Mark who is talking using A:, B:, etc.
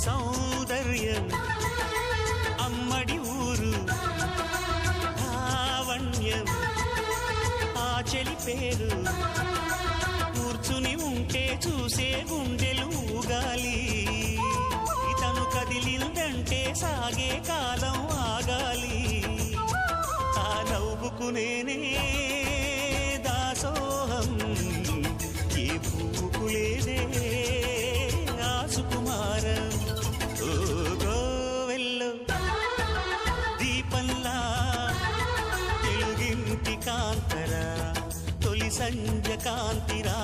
A: సౌందర్యం అమ్మడి ఊరు లావణ్యం ఆ చెలి పేరు కూర్చుని ఉంటే చూసే గుండెలు ఊగాలి ఇతను కదిలిందంటే సాగే కాలం ఆగాలి ఆ నవ్వుకు నేనే దాసోహం ఏ పువ్వుకు లేదే ఆ సుకుమారం ఓ గోవెల్లో దీపంలా తెలుగింటి కాంతరా తొలి సంజ కాంతిరా